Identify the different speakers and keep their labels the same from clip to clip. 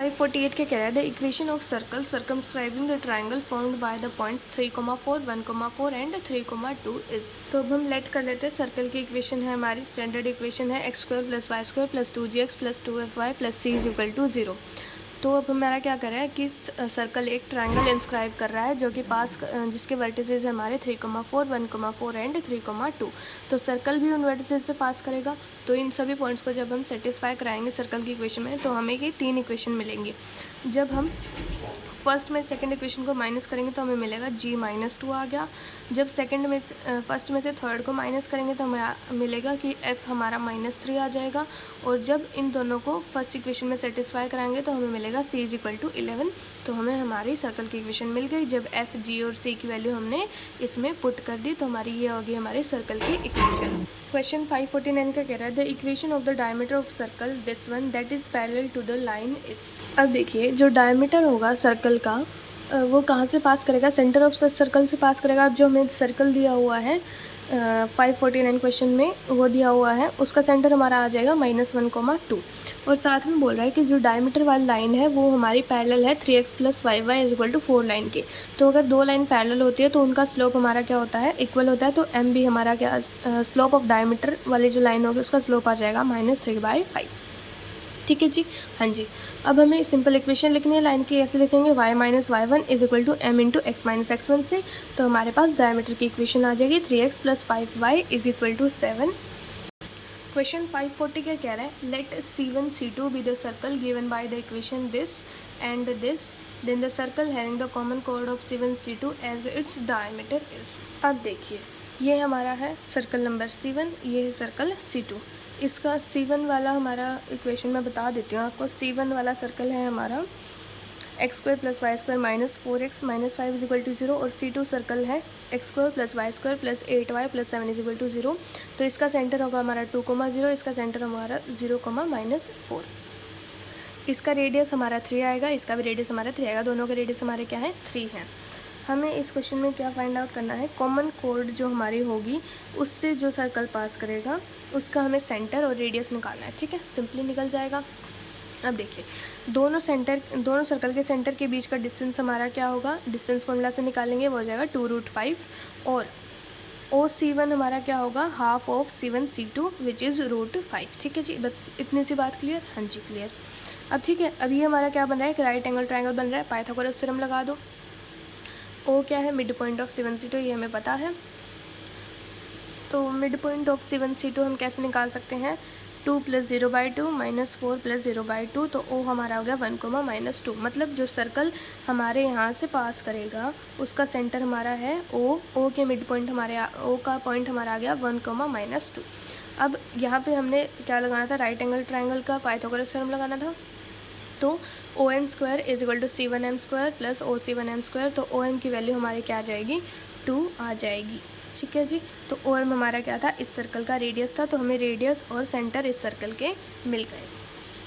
Speaker 1: 548 के कह रहा है the equation of circle circumscribing the triangle formed by the points 3,4, 1,4 and 3,2 is. तो अब हम लेट कर लेते हैं। सर्कल की इक्वेशन है हमारी, स्टैंडर्ड इक्वेशन है x² + y² + 2gx + 2fy + c = 0। तो अब हमारा क्या कर रहा है कि सर्कल एक ट्रायंगल इंस्क्राइब कर रहा है जो कि जिसके वर्टिसेस हमारे 3,4, 1,4 एंड 3,2। तो सर्कल भी उन वर्टिसेस से पास करेगा। तो इन सभी पॉइंट्स को जब हम सेटिस्फाई कराएंगे सर्कल की इक्वेशन में तो हमें ये 3 इक्वेशन मिलेंगी। जब हम फर्स्ट में सेकंड इक्वेशन को माइनस करेंगे तो हमें मिलेगा g-2 आ गया। जब फर्स्ट में से थर्ड को माइनस करेंगे तो हमें मिलेगा कि f हमारा -3 आ जाएगा। और जब इन दोनों को फर्स्ट इक्वेशन में सेटिस्फाई कराएंगे तो हमें मिलेगा c = 11। तो हमें हमारी सर्कल की इक्वेशन मिल गई। जब f, g और c की वैल्यू हमने इसमें पुट कर दी तो हमारी ये होगी हमारी सर्कल की इक्वेशन। क्वेश्चन 549 का कह रहा है the equation of the diameter of circle this one that is parallel to the line is. अब देखिए जो डायमीटर होगा सर्कल का वो कहाँ से पास करेगा, सेंटर ऑफ सर्कल से पास करेगा। अब जो हमें सर्कल दिया हुआ है 549 क्वेश्चन में वो दिया हुआ है उसका सेंटर हमारा आ जाएगा -1,2। और साथ में बोल रहा है कि जो डायमीटर वाली लाइन है वो हमारी पैरेलल है 3x + 5y = 4 लाइन के। तो अगर दो लाइन पैरेलल होती है तो उनका स्लोप हमारा क्या होता है, इक्वल होता है। तो m भी हमारा क्या स्लोप ऑफ डायमीटर वाली जो लाइन होगी उसका स्लोप आ जाएगा -3/5। ठीक है जी, हाँ जी। अब हमें सिंपल इक्वेशन लिखनी है लाइन की, ऐसे लिखेंगे y - y1 = m × x - x1 से। तो हमारे पास डायमीटर की इक्वेशन आ जाएगी 3x + 5y = 7। क्वेश्चन 540 क्या कह रहा है, let C1 C2 be the circle given by the equation this and this, then the circle having the common कोड of C1 C2 as its diameter is. अब देखिए ये हमारा है सर्कल नंबर C1, ये है सर्कल C2। इसका C1 वाला हमारा इक्वेशन मैं बता देती हूँ आपको। C1 वाला सर्कल है हमारा x² + y² - 4x - 5 = 0 और C2 सर्कल है x² + y² + 8y + 7 = 0। तो इसका सेंटर होगा हमारा 2,0, इसका सेंटर हमारा 0, -4। इसका रेडियस हमारा 3 आएगा, इसका भी रेडियस हमारा 3 आएगा। दोनों के रेडियस हमारे क्या है, 3 हैं। हमें इस क्वेश्चन में क्या फाइंड आउट करना है, कॉमन कोड जो हमारी होगी उससे जो सर्कल पास करेगा उसका हमें सेंटर और रेडियस निकालना है। ठीक है, सिंपली निकल जाएगा। अब देखिए दोनों सर्कल के सेंटर के बीच का डिस्टेंस हमारा क्या होगा, डिस्टेंस फॉर्मूला से निकालेंगे वो हो जाएगा 2√5। और OC1 हमारा क्या होगा, half of C1 C2 which is √5। ठीक है जी, बस इतनी सी बात क्लियर। हाँ जी क्लियर। अब ठीक है, अब ये हमारा क्या बन रहा है, एक राइट एंगल ट्रायंगल बन रहा है। पाइथागोरस थ्योरम लगा दो। O क्या है, mid point of C1 C2, ये हमें पता है। तो mid point of C1 C2 हम कैसे निकाल सकते हैं, 2 + 0/2 - 4 + 0/2। तो O हमारा हो गया 1, -2। मतलब जो सर्कल हमारे यहाँ से पास करेगा उसका सेंटर हमारा है O के मिड पॉइंट हमारे O का पॉइंट हमारा आ गया 1, -2। अब यहाँ पे हमने क्या लगाना था, राइट एंगल ट्रायंगल का पाइथागोरस थ्योरम लगाना था। तो OM² = C1m² + OC1m²। तो OM की वैल्यू हमारी क्या आ जाएगी, 2 आ जाएगी। ठीक है जी, तो OM हमारा क्या था, इस सर्कल का रेडियस था। तो हमें रेडियस और सेंटर इस सर्कल के मिल गए।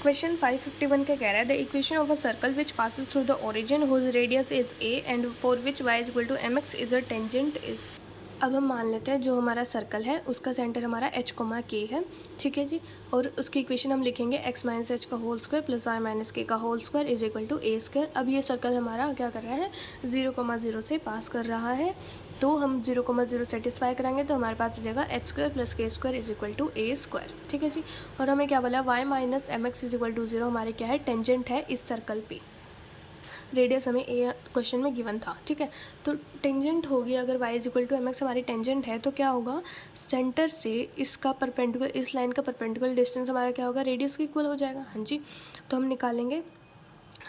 Speaker 1: क्वेश्चन 551 का कह रहा है the equation of a circle which passes through the origin whose radius is a and for which y = mx is a tangent is. अब हम मान लेते हैं जो हमारा सर्कल है उसका सेंटर हमारा h, k है। ठीक है जी, और उसकी इक्वेशन हम लिखेंगे x - h का होल स्क्वायर + y - k का whole square is equal to a²। अब ये सर्कल हमारा क्या कर रहा है, 0,0 से पास कर रहा है। तो हम 0,0 सेटिस्फाई कराएंगे तो हमारे पास आ जाएगा h² + k² is equal to a²। ठीक है जी, और हमें क्या बोला, y - mx is equal to 0 हमारे क्या है, टेंजेंट है इस सर्कल पे। रेडियस हमें ए क्वेश्चन में गिवन था। ठीक है, तो टेंजेंट होगी, अगर y = mx हमारी टेंजेंट है तो क्या होगा, सेंटर से इसका परपेंडिकुलर, इस लाइन का परपेंडिकुलर डिस्टेंस हमारा क्या होगा, रेडियस के इक्वल हो जाएगा। हाँ जी, तो हम निकालेंगे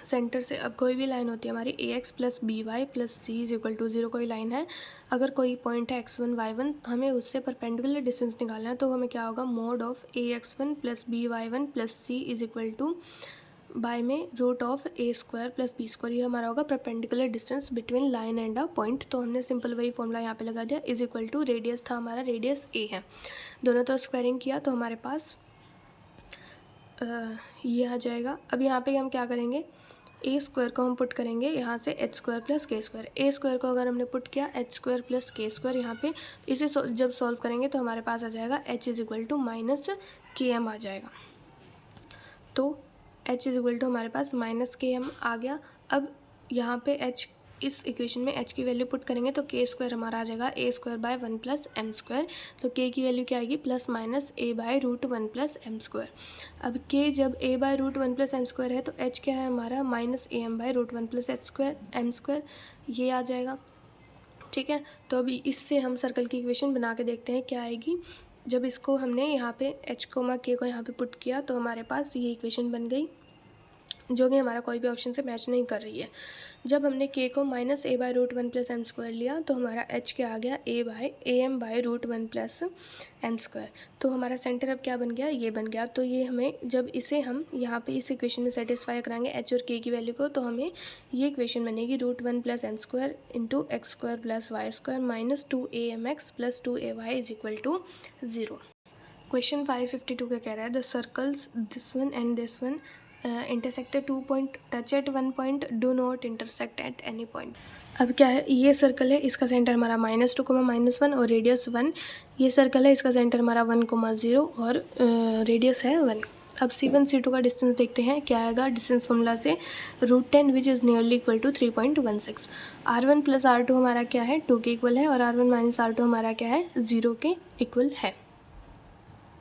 Speaker 1: सेंटर से। अब कोई भी लाइन होती है हमारी ax + by + c = 0, कोई लाइन है, अगर कोई पॉइंट है x1 y1 हमें उससे परपेंडिकुलर डिस्टेंस निकालना है। तो हमें क्या होगा, mod of ax1 + by1 + c is equal to by में √a² + b²। ये हमारा होगा perpendicular distance between line and a point. तो हमने सिंपल वही फॉर्मूला यहाँ पे लगा दिया, इज इक्वल टू रेडियस था हमारा, रेडियस a है, दोनों तो स्क्वायरिंग किया तो हमारे पास ये आ जाएगा। अब यहाँ पे हम क्या करेंगे, a² को हम पुट करेंगे यहाँ से h² + k²। a² को अगर हमने पुट किया h² + k² यहाँ पे, इसे जब सॉल्व करेंगे तो हमारे पास आ जाएगा h = -km आ जाएगा। तो h इज इक्वल टू हमारे पास माइनस के एम आ गया। अब यहाँ पे h, इस इक्वेशन में h की वैल्यू पुट करेंगे तो k स्क्वायर हमारा आ जाएगा a square by 1 plus m square. तो k की वैल्यू क्या आएगी, plus minus a by root 1 plus m square. अब k जब a by root 1 plus m square है तो h क्या है हमारा, minus a m by root 1 plus m square, ये आ जाएगा। ठीक है, तो अभी इससे हम सर्कल की इक्वेशन बना के देखते हैं क्या आएगी। जब इसको हमने यहाँ पे h कोमा k को यहाँ पे पुट किया तो हमारे पास ये इक्वेशन बन गई, जो कि हमारा कोई भी ऑप्शन से मैच नहीं कर रही है। जब हमने k को minus a by root 1 plus m square लिया तो हमारा h क्या आ गया, a by a m by root 1 plus m square. तो हमारा सेंटर अब क्या बन गया, ये बन गया। तो ये हमें, जब इसे हम यहाँ पे इस इक्वेशन में सेटिस्फाई कराएंगे h और k की वैल्यू को, तो हमें ये इक्वेशन बनेगी root 1 plus m square into x square plus y square minus 2am(x) plus 2ay is equal to 0। Question 552 का कह रहा है the circles this one and this one intersected 2 point, touch at 1 point, do not intersect at any point. अब क्या है, ये circle है, इसका सेंटर हमारा -2, -1 और रेडियस 1। ये सर्कल है, इसका सेंटर हमारा 1, 0 और रेडियस है 1। अब C1 C2 का डिस्टेंस देखते हैं क्या आएगा। डिस्टेंस फॉर्मूला से √10 which is nearly equal to 3.16। R1 plus R2 हमारा क्या है, 2 के इक्वल है, और R1 माइनस R2 हमारा क्या है, 0 के इक्वल है।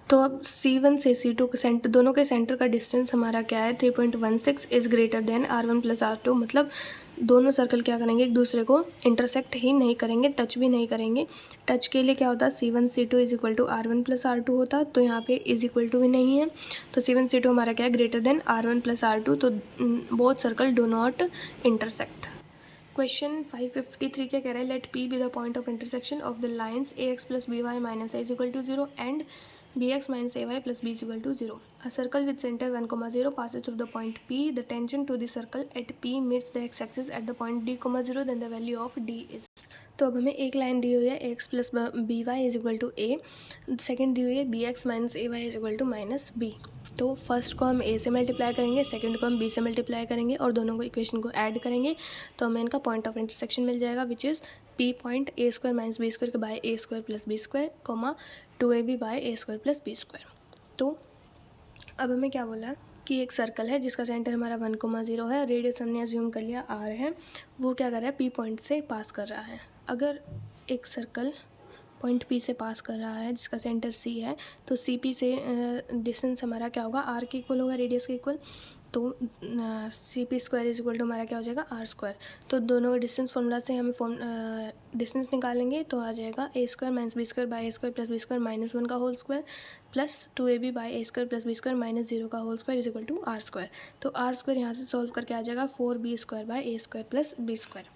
Speaker 1: तो अब C1 से C2 के सेंटर, दोनों के सेंटर का डिस्टेंस हमारा क्या है, 3.16 is greater than R1 plus R2। मतलब दोनों सर्कल क्या करेंगे, एक दूसरे को इंटरसेक्ट ही नहीं करेंगे, टच भी नहीं करेंगे। टच के लिए क्या होता है, C1 C2 is equal to R1 plus R2 होता, तो यहाँ पे इज इक्वल टू भी नहीं है। तो C1 C2 हमारा क्या है, greater than R1 plus R2। तो both circle do not intersect. Question 553 क्या कह रहा है, let P be the point of intersection of the lines AX plus BY minus A is equal to 0 and bx minus ay plus b is equal to 0. A circle with center 1, 0 passes through the point P. The tangent to the circle at P meets the x-axis at the point D, 0. Then the value of D is. तो अब हमें एक line दी हुई है x plus B Y is equal to A, second दी हुई है B X minus A Y is equal to minus B. तो फर्स्ट को हम a से मल्टीप्लाई करेंगे, सेकंड को हम b से मल्टीप्लाई करेंगे और दोनों को इक्वेशन को ऐड करेंगे तो हमें इनका पॉइंट ऑफ इंटरसेक्शन मिल जाएगा which is p point a square minus b square by a square plus b square comma 2ab by a square plus b square. तो अब हमें क्या बोला है कि एक सर्कल है जिसका सेंटर हमारा 1, 0 है, रेडियस हमने अज्यूम कर लिया r है, वो क्या कर रहा है, p पॉइंट से पास कर रहा है। अगर एक सर्कल पॉइंट P से पास कर रहा है जिसका सेंटर C है तो CP से डिस्टेंस हमारा क्या होगा, R के इक्वल होगा, रेडियस के इक्वल। तो CP square is equal to हमारा क्या हो जाएगा, R स्क्वायर। तो दोनों का डिस्टेंस फॉर्मूला से हमें डिस्टेंस निकालेंगे तो आ जाएगा a square minus b square by a square plus b square minus 1 का whole square plus 2ab by a square plus b square minus 0 का whole square is equal to R square. तो R square यहाँ से solve करके आ जाएगा 4b square by a square plus b square.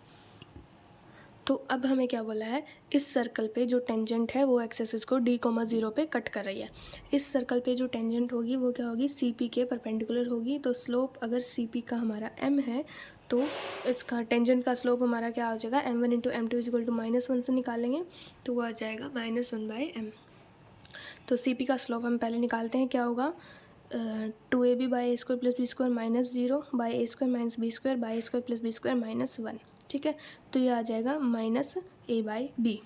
Speaker 1: तो अब हमें क्या बोला है, इस सर्कल पे जो टेंजेंट है वो एक्सेसिस को D, 0 पे कट कर रही है। इस सर्कल पे जो टेंजेंट होगी वो क्या होगी, CP के परपेंडिकुलर होगी। तो स्लोप अगर CP का हमारा m है तो इसका टेंजेंट का स्लोप हमारा क्या हो जाएगा, m1 into m2 is equal to -1 से निकालेंगे तो वो आ जाएगा -1/m। तो CP का स्लोप हम पहले निकालते हैं, क्या होगा 2ab by a square plus b square minus 0 by a square minus b square by a square plus b square minus 1। ठीक है, तो ये आ जाएगा माइनस a बाई बी।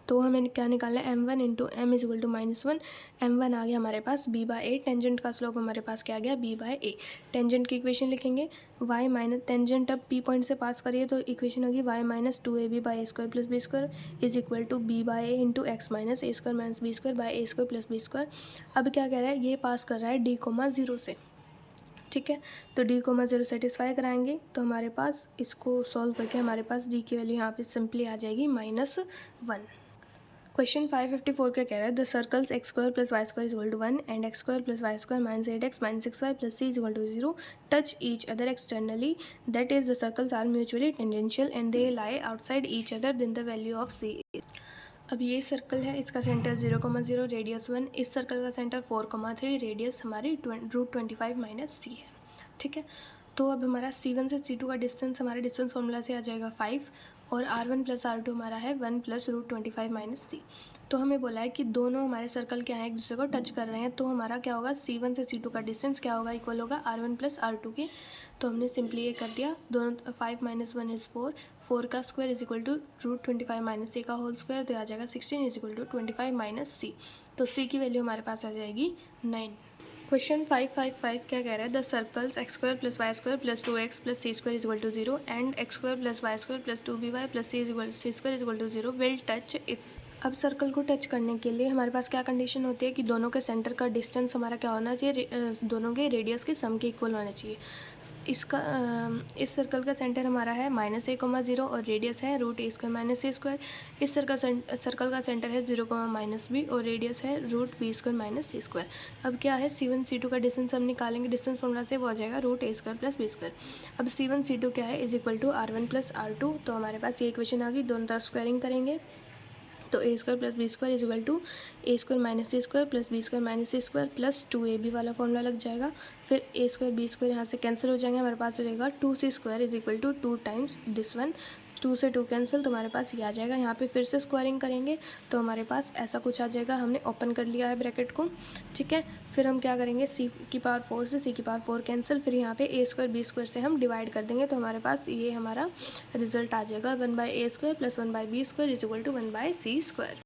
Speaker 1: तो हमें क्या निकालना है, m1 into m is equal to -1, m1 आ गया हमारे पास b बाई ए, टेंजेंट का स्लोप हमारे पास क्या आ गया, b बाई ए। टेंजेंट की इक्वेशन लिखेंगे y माइनस, टेंजेंट अब p पॉइंट से पास करिए तो इक्वेशन होगी y minus 2ab by a square plus b square is equal to b by a into x minus a square minus b square by a square plus b square. अब क्या कह रहा है, ये पास कर रहा है D, 0 से। ठीक है, तो D, 0 सेटिस्फाई कराएंगे तो हमारे पास इसको सॉल्व करके हमारे पास D की वैल्यू यहाँ पे सिंपली आ जाएगी -1। क्वेश्चन 554 क्या कह रहा है, the circles x square plus y square is equal to 1 and x square plus y square minus 8x minus 6y plus c is equal to 0 touch each other externally, that is the circles are mutually tangential and they lie outside each other, then the value of c is. अब ये circle है, इसका centre 0, 0 radius 1, इस circle का centre 4, 3 radius हमारी √25 minus c है। ठीक है, तो अब हमारा C1 से C2 का डिस्टेंस हमारे डिस्टेंस फॉर्मूला से आ जाएगा 5 और R1 प्लस R2 हमारा है 1 प्लस √25 माइनस c। तो हमें बोला है कि दोनों हमारे सर्कल क्या है, एक दूसरे को टच कर रहे हैं, तो हमारा क्या होगा, C1 से C2 का डिस्टेंस क्या होगा, इक्वल होगा R1 प्लस R2 के। तो हमने सिंपली ये कर दिया, दोनों 5 माइनस 1 इज़ 4, 4 का square is equal to √25 minus c का होल स्क्वायर, तो आ जाएगा 16 is equal to 25 minus c। तो c की वैल्यू हमारे पास आ जाएगी 9। क्वेश्चन 555 क्या कह रहा है, the circles x square plus y square plus 2x प्लस c square is equal to 0 and x square plus y square plus 2by प्लस c square is equal to 0 will touch if. अब circle को touch करने के लिए हमारे पास क्या कंडीशन होती है कि दोनों के सेंटर का डिस्टेंस हमारा क्या होना चाहिए, दोनों के रेडियस के सम के इक्वल होना चाहिए। इसका इस सर्कल का सेंटर हमारा है -a,0 और रेडियस है √a² - इस सर्कल का सेंटर है 0,-b और रेडियस है √b² - c²। अब क्या है, C1 C2 का डिस्टेंस हम निकालेंगे, डिस्टेंस फॉर्मूला से वो आ जाएगा √a² + b²। अब C1 C2 क्या है, = r1 + r2। तो हमारे पास ये इक्वेशन आ गई, दोनों तरफ स्क्वायरिंग करेंगे तो a² + b² = a² - c² + b² - c² plus 2ab वाला फॉर्मूला लग जाएगा। फिर a² b² यहाँ से कैंसिल हो जाएंगे, हमारे पास रहेगा 2c² = 2 टाइम्स दिस वन, 2 से 2 कैंसिल, तो हमारे पास ये आ जाएगा। यहाँ पे फिर से स्क्वायरिंग करेंगे तो हमारे पास ऐसा कुछ आ जाएगा, हमने ओपन कर लिया है ब्रैकेट को, ठीक है। फिर हम क्या करेंगे, c⁴ से c⁴ कैंसिल, फिर यहाँ पे a² b² से हम डिवाइड कर देंगे तो हमारे पास ये हमारा रिजल्ट आ जाएगा 1/a² + 1/b² = 1/c²।